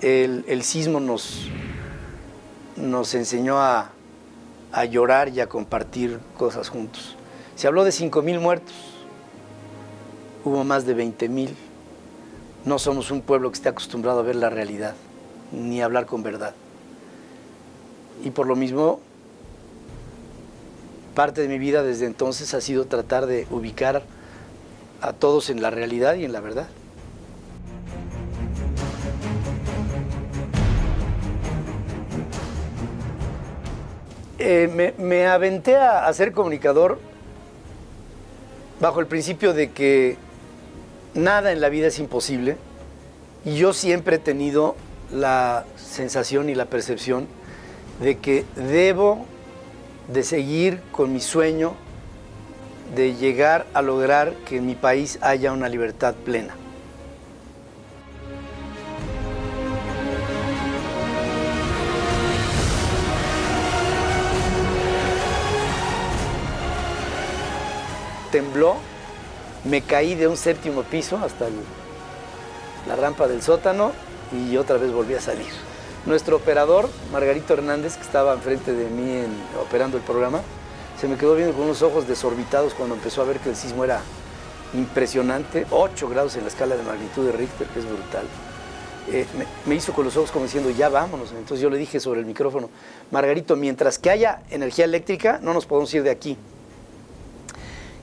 el sismo nos enseñó a llorar y a compartir cosas juntos. Se habló de 5,000 muertos, hubo más de 20,000. No somos un pueblo que esté acostumbrado a ver la realidad, ni a hablar con verdad. Y por lo mismo, parte de mi vida desde entonces ha sido tratar de ubicar a todos en la realidad y en la verdad. Me aventé a ser comunicador bajo el principio de que nada en la vida es imposible, y yo siempre he tenido la sensación y la percepción de que debo de seguir con mi sueño de llegar a lograr que en mi país haya una libertad plena. Tembló, me caí de un 7º piso hasta la rampa del sótano y otra vez volví a salir. Nuestro operador, Margarito Hernández, que estaba enfrente de mí operando el programa, se me quedó viendo con unos ojos desorbitados cuando empezó a ver que el sismo era impresionante, 8 grados en la escala de magnitud de Richter, que es brutal. Me hizo con los ojos como diciendo, ya vámonos. Entonces yo le dije sobre el micrófono, Margarito, mientras que haya energía eléctrica, no nos podemos ir de aquí.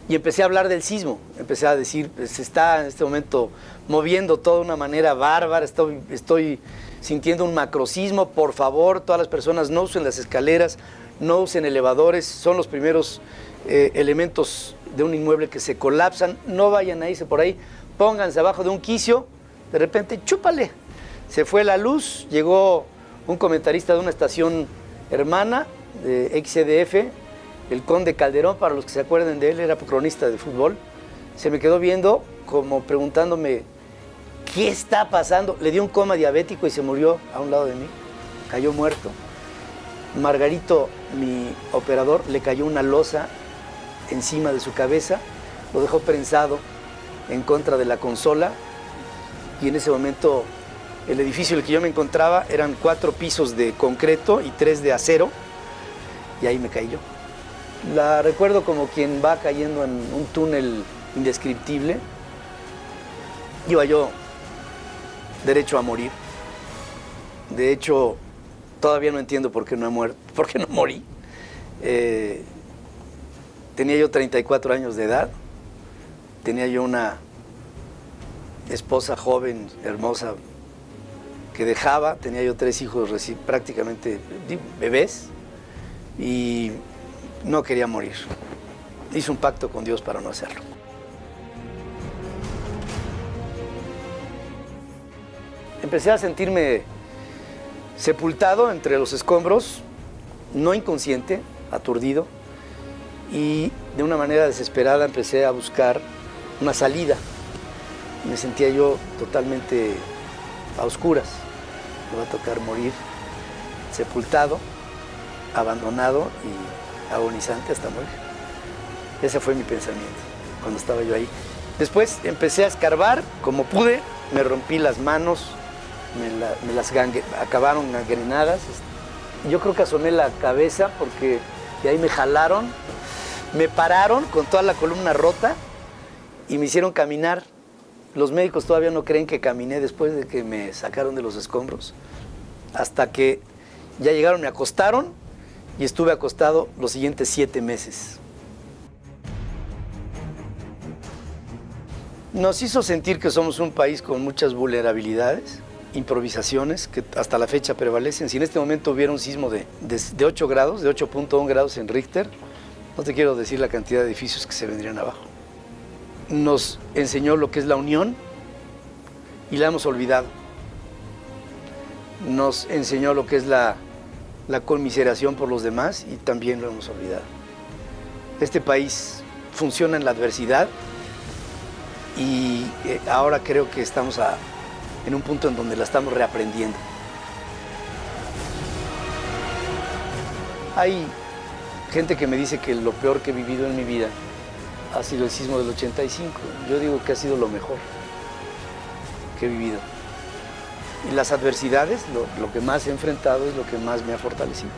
Y empecé a hablar del sismo, empecé a decir, se está en este momento moviendo todo de una manera bárbara, estoy sintiendo un macrosismo, por favor, todas las personas no usen las escaleras, no usen elevadores, son los primeros elementos de un inmueble que se colapsan, no vayan a irse por ahí, pónganse abajo de un quicio, de repente, chúpale, se fue la luz, llegó un comentarista de una estación hermana, de XCDF, el Conde Calderón, para los que se acuerden de él, era cronista de fútbol, se me quedó viendo como preguntándome, ¿qué está pasando? Le dio un coma diabético y se murió a un lado de mí, cayó muerto. Margarito, mi operador, le cayó una losa encima de su cabeza, lo dejó prensado en contra de la consola, y en ese momento el edificio en el que yo me encontraba eran 4 pisos de concreto y 3 de acero, y ahí me caí yo. La recuerdo como quien va cayendo en un túnel indescriptible. Iba yo derecho a morir. De hecho, todavía no entiendo por qué no he muerto, por qué no morí. Tenía yo 34 años de edad. Tenía yo una esposa joven, hermosa, que dejaba. Tenía yo 3 hijos prácticamente bebés. Y no quería morir. Hice un pacto con Dios para no hacerlo. Empecé a sentirme sepultado entre los escombros, no inconsciente, aturdido, y de una manera desesperada empecé a buscar una salida. Me sentía yo totalmente a oscuras. Me va a tocar morir sepultado, abandonado y agonizante hasta morir. Ese fue mi pensamiento cuando estaba yo ahí. Después empecé a escarbar como pude, me rompí las manos, me las acabaron gangrenadas. Yo creo que asomé la cabeza porque de ahí me jalaron, me pararon con toda la columna rota y me hicieron caminar. Los médicos todavía no creen que caminé después de que me sacaron de los escombros. Hasta que ya llegaron, me acostaron y estuve acostado los siguientes 7 meses. Nos hizo sentir que somos un país con muchas vulnerabilidades, improvisaciones que hasta la fecha prevalecen. Si en este momento hubiera un sismo de 8 grados, de 8.1 grados en Richter, no te quiero decir la cantidad de edificios que se vendrían abajo. Nos enseñó lo que es la unión y la hemos olvidado. Nos enseñó lo que es la conmiseración por los demás y también lo hemos olvidado. Este país funciona en la adversidad y ahora creo que estamos en un punto en donde la estamos reaprendiendo. Hay gente que me dice que lo peor que he vivido en mi vida ha sido el sismo del 85. Yo digo que ha sido lo mejor que he vivido. Y las adversidades, lo que más he enfrentado es lo que más me ha fortalecido.